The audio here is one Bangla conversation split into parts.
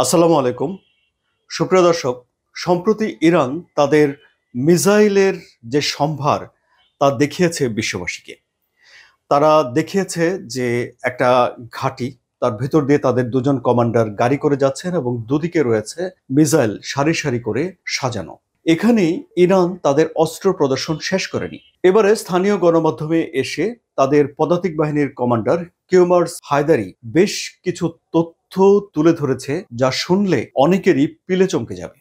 আসসালামু আলাইকুম। সুপ্রিয় দর্শক, সম্প্রতি ইরান তাদের মিসাইলের যে সম্ভার তা দেখিয়েছে বিশ্ববাসীকে। তারা দেখিয়েছে যে একটা ঘাঁটি, তার ভেতর দিয়ে তাদের দুজন কমান্ডার গাড়ি করে যাচ্ছেন এবং দুদিকে রয়েছে মিসাইল সারি সারি করে সাজানো। এখানেই ইরান তাদের অস্ত্র প্রদর্শন শেষ করেনি। এবারে স্থানীয় গণমাধ্যমে এসে তাদের পদাতিক বাহিনীর কমান্ডার কিউমার্স হায়দারি বেশ কিছু তথ্য তুলে ধরেছে, যা শুনলে অনেকেরই পিলে চমকে যাবে।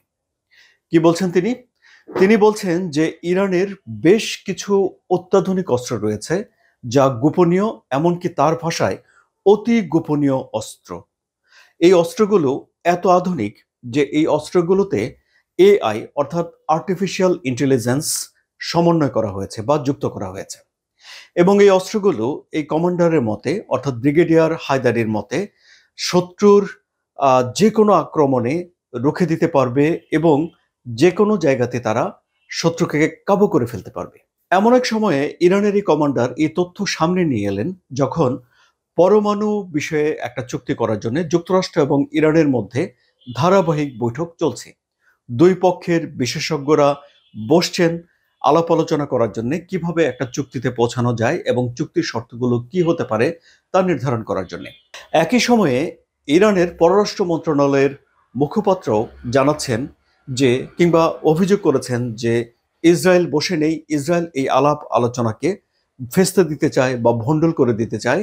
কি বলছেন তিনি? তিনি বলছেন যে ইরানের বেশ কিছু অত্যাধুনিক অস্ত্র রয়েছে, যা গোপনীয়, এমনকি তার ভাষায় অতি গোপনীয় অস্ত্র। এই অস্ত্রগুলো এত আধুনিক যে এই অস্ত্রগুলোতে এআই অর্থাৎ আর্টিফিশিয়াল ইন্টেলিজেন্স সমন্বয় করা হয়েছে বা যুক্ত করা হয়েছে। এবং এই অস্ত্রগুলো এই কমান্ডারের মতে অর্থাৎ ব্রিগেডিয়ার হায়দারির মতে শত্রুর যে কোনো আক্রমণে রুখে দিতে পারবে এবং যে কোনো জায়গাতে তারা শত্রুকে কাবু করে ফেলতে পারবে। এমন এক সময়ে ইরানের এই কমান্ডার এই তথ্য সামনে নিয়ে এলেন যখন পরমাণু বিষয়ে একটা চুক্তি করার জন্য যুক্তরাষ্ট্র এবং ইরানের মধ্যে ধারাবাহিক বৈঠক চলছে। দুই পক্ষের বিশেষজ্ঞরা বসছেন আলাপ আলোচনা করার জন্য কিভাবে একটা চুক্তিতে পৌঁছানো যায় এবং চুক্তির শর্তগুলো কি হতে পারে তা নির্ধারণ করার জন্য। একই সময়ে ইরানের পররাষ্ট্র মন্ত্রণালয়ের মুখপাত্র জানাচ্ছেন যে কিংবা অভিযোগ করেছেন যে ইসরায়েল বসে নেই, ইসরায়েল এই আলাপ আলোচনাকে ফেস্তে দিতে চায় বা ভণ্ডুল করে দিতে চায়।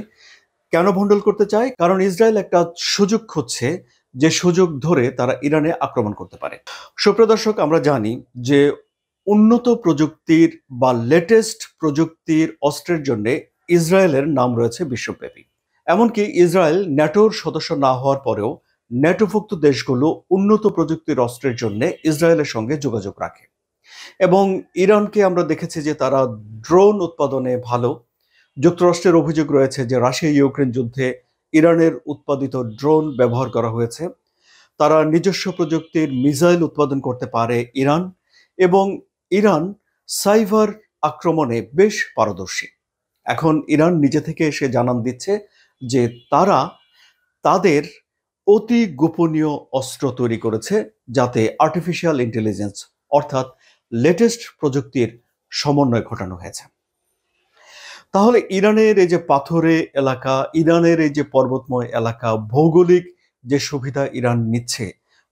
কেন ভণ্ডুল করতে চায়? কারণ ইসরায়েল একটা সুযোগ খুঁজছে, যে সুযোগ ধরে তারা ইরানে আক্রমণ করতে পারে। সুপ্রিয় দর্শক, আমরা জানি যে উন্নত প্রযুক্তির বা লেটেস্ট প্রযুক্তির অস্ত্রের জন্য ইসরায়েলের নাম রয়েছে বিশ্বব্যাপী। এমনকি ইসরায়েল ন্যাটোর সদস্য না হওয়ার পরেও ন্যাটোভুক্ত দেশগুলো উন্নত প্রযুক্তির অস্ত্রের জন্য ইসরায়েলের সঙ্গে যোগাযোগ রাখে। এবং ইরানকে আমরা দেখেছি যে তারা ড্রোন উৎপাদনে ভালো। যুক্তরাষ্ট্রের অভিযোগ রয়েছে যে রাশিয়া ইউক্রেন যুদ্ধে ইরানের উৎপাদিত ড্রোন ব্যবহার করা হয়েছে। তারা নিজস্ব প্রযুক্তির মিসাইল উৎপাদন করতে পারে ইরান, এবং ইরান সাইবার আক্রমণে বেশ পারদর্শী। এখন ইরান নিজে থেকে এসে জানান দিচ্ছে যে তারা তাদের অতি গোপনীয় অস্ত্র তৈরি করেছে, যাতে আর্টিফিশিয়াল ইন্টেলিজেন্স অর্থাৎ লেটেস্ট প্রযুক্তির সমন্বয় ঘটানো হয়েছে। তাহলে ইরানের এই যে পাথরে এলাকা, ইরানের এই যে পর্বতময় এলাকা, ভৌগোলিক যে সুবিধা ইরান নিচ্ছে,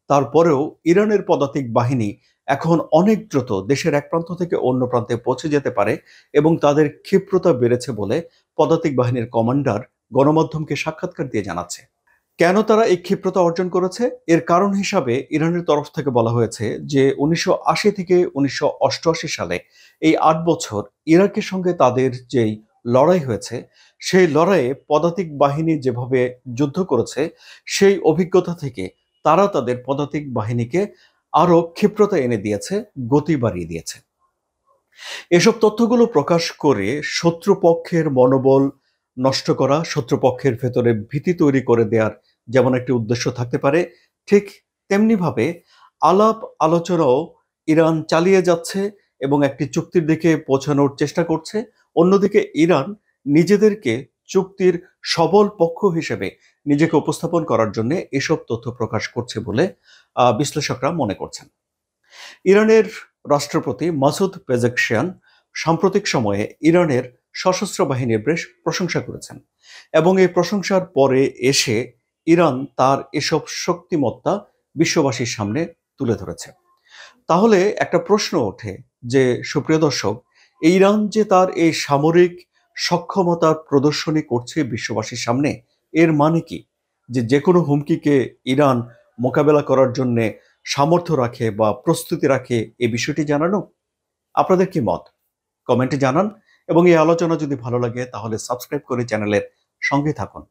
তারপরেও ইরানের পদাতিক বাহিনী এখন অনেক দ্রুত দেশের এক প্রান্ত থেকে অন্য প্রান্তে পৌঁছে যেতে পারে এবং তাদের ক্ষিপ্রতা বেড়েছে বলে পদাতিক বাহিনীর কমান্ডার গণমাধ্যমকে সাক্ষাৎকার দিয়ে জানাচ্ছে। কেন তারা এই ক্ষিপ্রতা অর্জন করেছে? এর কারণ হিসাবে ইরানের তরফ থেকে বলা হয়েছে যে 1980 থেকে 1988 সালে এই 8 বছর ইরাকের সঙ্গে তাদের যেই লড়াই হয়েছে, সেই লড়াইয়ে পদাতিক বাহিনী যেভাবে যুদ্ধ করেছে, সেই অভিজ্ঞতা থেকে তারা তাদের পদাতিক বাহিনীকে আরো ক্ষিপ্রতা এনে দিয়েছে, গতি বাড়িয়ে দিয়েছে। এসব তথ্যগুলো প্রকাশ করে শত্রুপক্ষের মনোবল নষ্ট করা, শত্রুপক্ষের ভেতরে ভীতি তৈরি করে দেওয়ার যেমন একটি উদ্দেশ্য থাকতে পারে, ঠিক তেমনিভাবে আলাপ আলোচনাও ইরান চালিয়ে যাচ্ছে এবং একটি চুক্তির দিকে পৌঁছানোর চেষ্টা করছে। অন্যদিকে ইরান নিজেদেরকে চুক্তির সবল পক্ষ হিসেবে নিজেকে উপস্থাপন করার জন্য এসব তথ্য প্রকাশ করছে বলে বিশ্লেষকরা মনে করছেন। ইরানের রাষ্ট্রপতি মাসুদ পেজেকশিয়ান সাম্প্রতিক সময়ে ইরানের সশস্ত্র বাহিনীর বেশ প্রশংসা করেছেন এবং এই প্রশংসার পরে এসে ইরান তার এসব শক্তিমত্তা বিশ্ববাসীর সামনে তুলে ধরেছে। তাহলে একটা প্রশ্ন ওঠে যে, সুপ্রিয় দর্শক, ইরান যে তার এই সামরিক সক্ষমতার প্রদর্শনী করছে বিশ্ববাসীর সামনে, এর মানে কি? যে কোনো হুমকিকে ইরান মোকাবেলা করার জন্য সামর্থ্য রাখে বা প্রস্তুতি রাখে, এই বিষয়টি জানানো? আপনাদের কি মত? কমেন্টে জানান এবং এই আলোচনা যদি ভালো লাগে তাহলে সাবস্ক্রাইব করে চ্যানেলের সঙ্গে থাকুন।